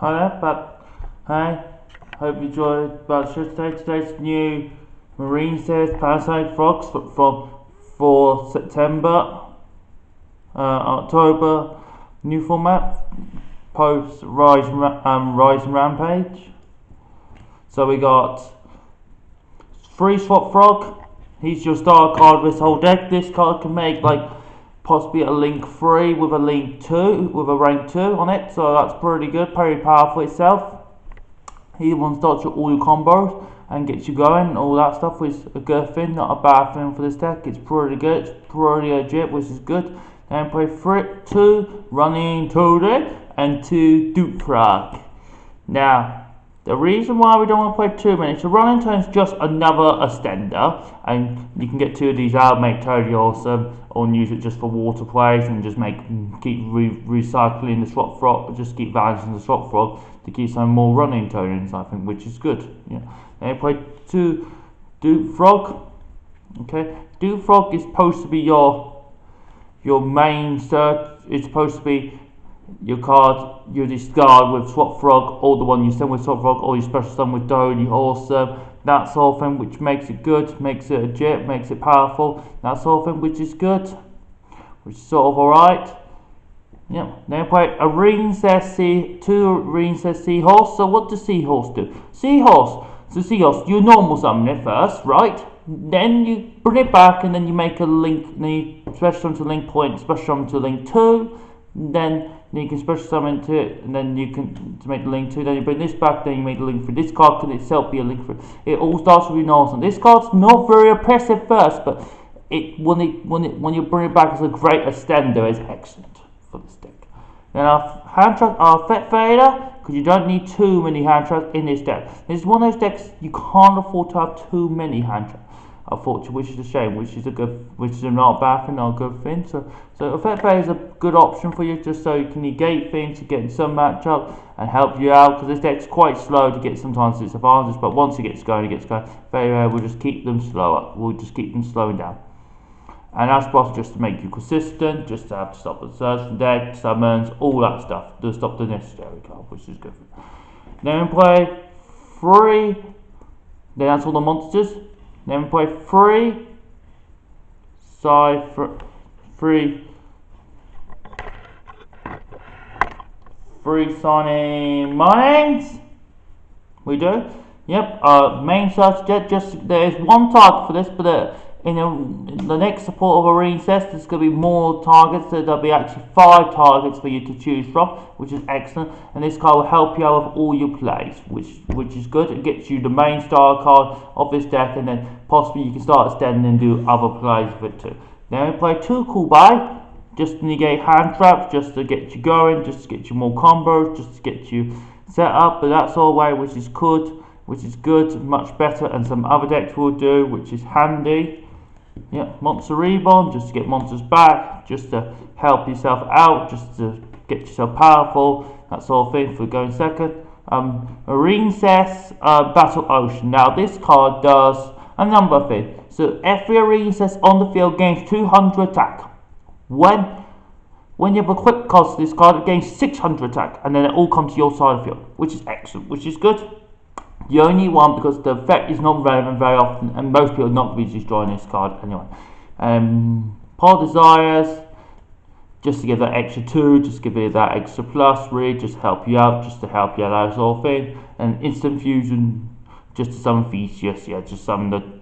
Hi there, but hey, hope you enjoyed about the show today. Today's new marincess parasite frogs for September, October. New format post Rising Rampage. So we got free swap frog. He's your star card with this whole deck. This card can make like possibly a link 3 with a link 2 with a rank 2 on it, so that's pretty good, very powerful itself. He one starts all your combos and gets you going and all that stuff, which is a good thing, not a bad thing for this deck. It's pretty good, it's pretty legit, which is good. Then play 2 running Toadie and 2 Duke Frog. Now the reason why we don't want to play too many, so running turn is just another extender, and you can get 2 of these out, make totally awesome, or use it just for water plays and just keep recycling the swap frog, just keep balancing the swap frog to keep some more running tokens, I think, which is good. Yeah. Then you play 2 Duke Frog. Okay, Duke Frog is supposed to be your main search. It's supposed to be your card you discard with swap frog, or the one you send with swap frog, or you special summon with Dodie, awesome, that sort of thing, which makes it good, makes it legit, makes it powerful, that sort of thing, which is good, which is sort of alright. Yeah, then play a Marincess 2 Marincess Seahorse. So what does Seahorse do? Seahorse, you normal summon it first, right? Then you bring it back and then you make a link, then you special summon to link point, special summon to link 2, then you can special summon to it, and then you can to make the link 2, then you bring this back, then you make the link for this card, can itself be a link for it. It all starts with awesome. This card's not very oppressive first, but when you bring it back as a great extender, it's excellent for this deck. Then our hand trap, our Fet Fader, because you don't need too many hand traps in this deck. This is one of those decks you can't afford to have too many hand traps, unfortunately, which is a shame, which is not a bad thing, not a good thing. So a Fet Fader is a good option for you, just so you can negate things to get in some matchup and help you out, because this deck's quite slow to get sometimes its advantage, but once it gets going, Fet Fader will just keep them slower, we'll just keep them slowing down. And that's possible just to make you consistent, just to have to stop the search from deck, summons, all that stuff, to stop the necessary card, which is good. Then we play 3, then that's all the monsters. Then we play 3 signing minds. We do. Yep. Main search deck. Just there's one target for this, but in the next support of a Marincess, there's going to be more targets. So there'll be actually 5 targets for you to choose from, which is excellent. And this card will help you out with all your plays, which is good. It gets you the main star card of this deck, and then possibly you can start extending and do other plays with it too. Then we play 2 Coolby, just to negate hand traps, just to get you going, just to get you more combos, just to get you set up. But that's all way, which is good, much better, and some other decks will do, which is handy. Yeah, Monster Reborn, just to get monsters back, just to help yourself out, just to get yourself powerful, that sort of thing for going second. Marincess Battle Ocean. Now this card does a number of things. So every Marincess on the field gains 200 attack. When you have a quick cost this card, it gains 600 attack, and then it all comes to your side of the field, which is excellent, which is good. You only want, because the effect is not relevant very often, and most people are not going to be destroying this card anyway. Paul Desires, just to give that extra 2, just give it that extra plus, really, just help you out, that sort of thing. And Instant Fusion, just to summon Theseus, just summon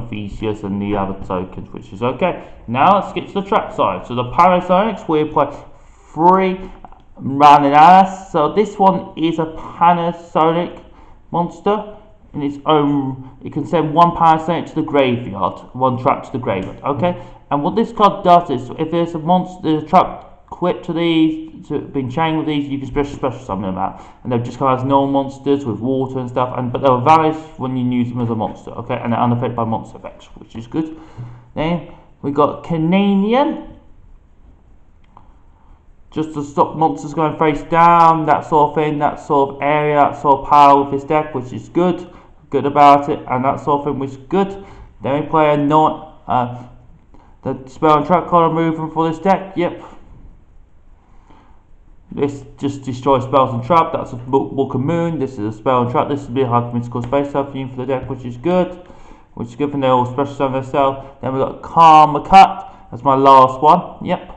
Theseus and the other tokens, which is okay. Now let's get to the trap side. So the Panasonics, we play 3 Marincess. So this one is a Panasonic monster in its own. It can send 1 Parasite to the graveyard, 1 trap to the graveyard. Okay, and what this card does is, if there's a monster, there's a trap equipped to these, been chained with these, you can special summon them out, and they'll just come as normal monsters with water and stuff, but they'll vanish when you use them as a monster. Okay, and they're unaffected by monster effects, which is good. Then we got Canadian, just to stop monsters going face down, that sort of thing, that sort of area, that sort of power with this deck, which is good about it, and that sort of thing, which is good. Then we play the spell and trap card removal for this deck. Yep. This just destroys spells and trap. That's a Book of Moon. This is a spell and trap. This would be a hard mystical space theme for the deck, which is good. Which is good for all special summon themselves. Then we've got Karma Cut. That's my last one. Yep.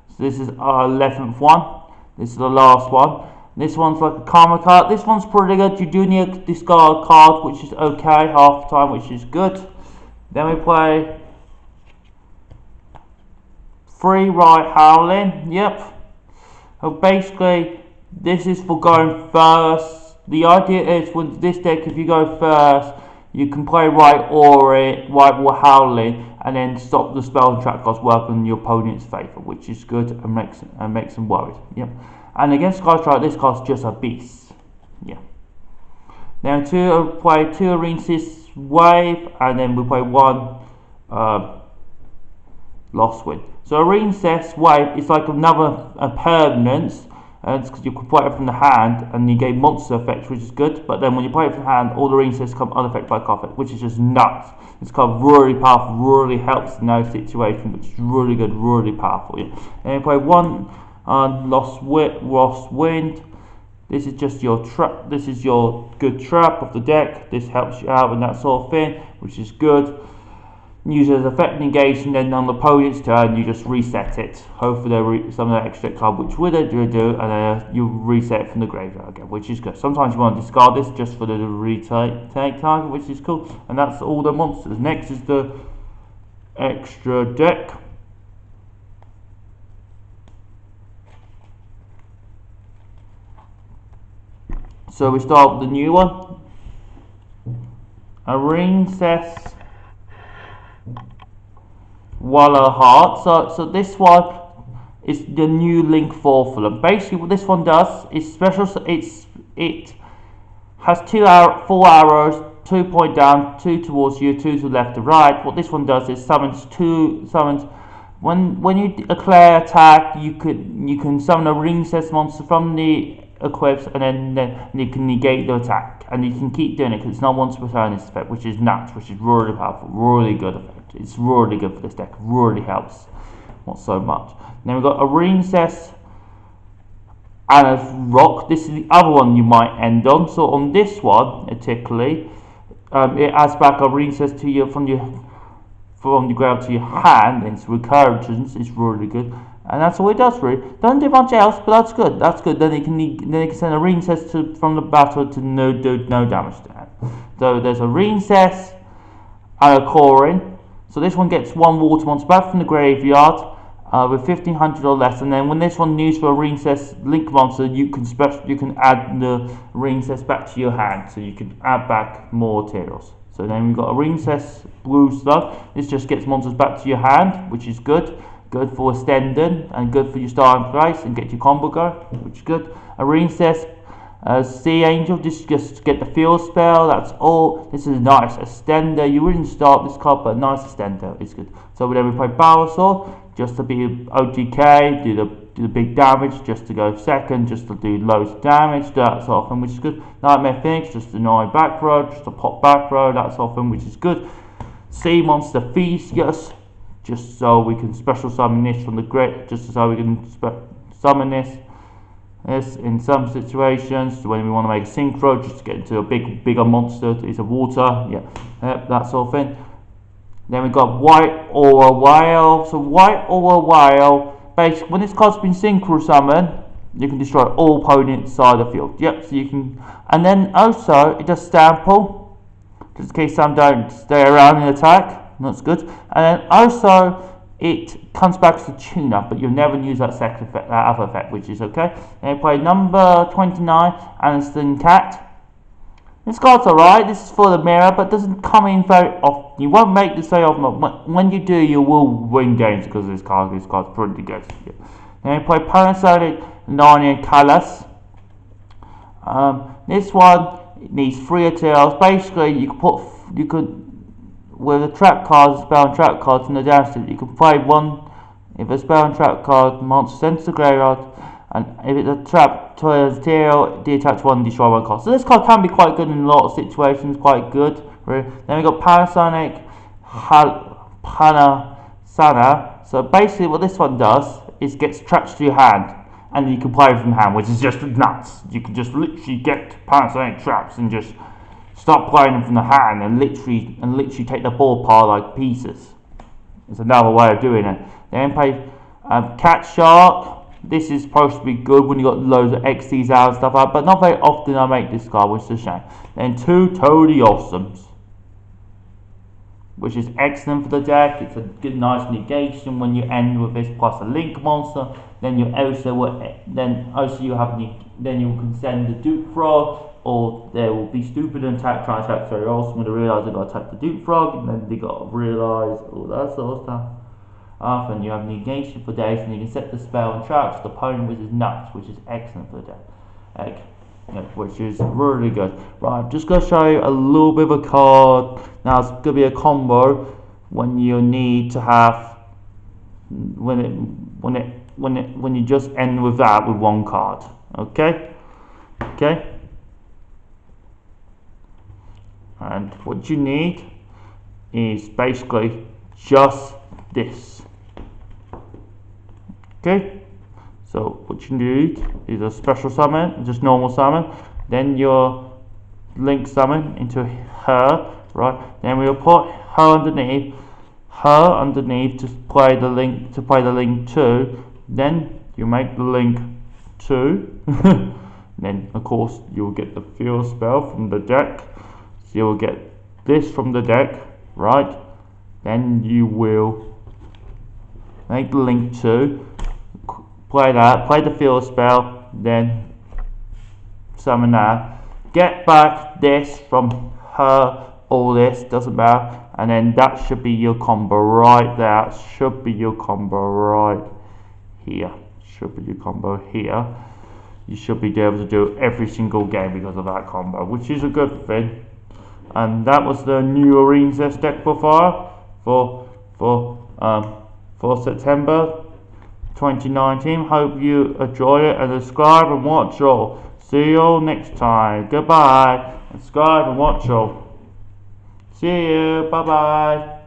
So this is our 11th one. This is the last one. This one's like a Karma Cut. This one's pretty good. You do need to discard a card, which is okay half the time, which is good. Then we play 3 Right Howling. Yep. So basically, this is for going first. The idea is with this deck, if you go first, you can play Right or Howling, and then stop the spell and trap cards work on your opponent's favour, which is good and makes them worried. Yep. And against cards like this, card's just a beast. Yeah. Now play 2 marincess Wave, and then we play 1 Lost Wind. So marincess Wave is like another permanence, and it's because you can play it from the hand and you get monster effects, which is good. But then when you play it from the hand, all the marincess come unaffected by card effect, which is just nuts. This card really powerful, really helps in those situations, which is really good, really powerful. Yeah. And you play 1 Lost Wind. This is just your trap. This is your good trap of the deck. This helps you out and that sort of thing, which is good. Use it as effect negation, then on the opponent's turn you just reset it. Hopefully some of the extra card, which would do, and then you reset it from the graveyard again, which is good. Sometimes you want to discard this just for the retake target, which is cool. And that's all the monsters. Next is the extra deck. So we start with the new one. marincess Waller Heart. So this one is the new link 4 for them. Basically what this one does is special. It has 4 arrows, 2 point down, 2 towards you, 2 to the left to right. What this one does is summons when you declare attack, you can summon a marincess monster from the equips, and then you can negate the attack, and you can keep doing it because it's not once per turn this effect, which is nuts, which is really powerful, really good effect. It's really good for this deck, really helps, not so much. Then we've got a marincess and a rock. This is the other one you might end on. So on this one particularly, it adds back a marincess to you from the ground to your hand, and its recurrence is really good. And that's all it does really. Doesn't do much else, but that's good. That's good. Then you can send a marincess from the battle to no damage to it. So there's a marincess and a Corin. So this one gets 1 water monster back from the graveyard with 1500 or less. And then when this one used for a marincess link monster, you can add the marincess back to your hand. So you can add back more materials. So then we've got a marincess Blue Slug. This just gets monsters back to your hand, which is good. Good for extending and good for your starting place and get your combo going, which is good. A marincess Sea Angel, this just get the field spell, that's all. This is a nice extender. You wouldn't start this card, but a nice extender is good. So then we play Barrel Sword, just to be OTK, do the big damage, just to go second, just to do loads of damage, that sort of thing, which is good. Nightmare Phoenix, just to annoy back row, just to pop back row, that sort of thing, which is good. Sea Monster Theseus, just so we can special summon this from the grid, just so we can summon this in some situations when we want to make a synchro, just to get into a bigger monster. It's a water, that sort of thing. Then we've got White Aura Whale. So White Aura Whale, basically when this card's been synchro summoned, you can destroy all opponents side of the field. Yep, so you can, and then also it does Stample, just in case some don't stay around in attack. That's good. And then also it comes back to tune up, but you'll never use that second effect, that other effect, which is okay. Then we play number 29, Aniston Cat. This card's alright. This is for the mirror, but doesn't come in very often. You won't make this very often, but when you do, you will win games because of this card. This card's pretty good. Then we play Parasolic Narnia Callus. This one needs 3 materials. Basically, you could with a trap card, spell and trap cards in the damage you can play one. If a spell and trap card monster sent to the graveyard, and if it's a trap to a material, detach 1, destroy 1 card. So this card can be quite good in a lot of situations, quite good. Really. Then we got Panasonic Panasana. So basically what this one does is gets trapped to your hand. and you can play from hand, which is just nuts. You can just literally get parasite traps and just start playing them from the hand and literally take the board apart like pieces. It's another way of doing it. Then play Cat Shark. This is supposed to be good when you got loads of XTs out and stuff out, but not very often I make this card, which is a shame. Then 2 Toady Awesomes, which is excellent for the deck. It's a good, nice negation when you end with this plus a link monster. Then you also can send the Duke Frog, or there will be stupid and try to attack very awesome when they realise they've got to attack the Duke Frog, and then they got to realise all that sort of stuff. And you have negation for days, and you can set the spell and traps the opponent, which is nuts, which is excellent for the deck. Which is really good. Right, I'm just going to show you a little bit of a card. Now it's going to be a combo when you need to have when you just end with that with 1 card. Okay. And what you need is basically just this. Okay. So what you need is a special summon, just normal summon, then your link summon into her, right? Then we'll put her underneath to play the link 2. Then you make the link 2. Then of course you'll get the field spell from the deck. So you'll get this from the deck, right? Then you will make the link 2. Play the field spell, then summon that. Get back this from her, all this, doesn't matter. And then that should be your combo right there. Should be your combo right here. Should be your combo here. You should be able to do every single game because of that combo, which is a good thing. And that was the new marincess deck profile for September 2019. Hope you enjoy it, and subscribe and watch all. See you all next time. Goodbye. Subscribe and watch all. See you. Bye bye.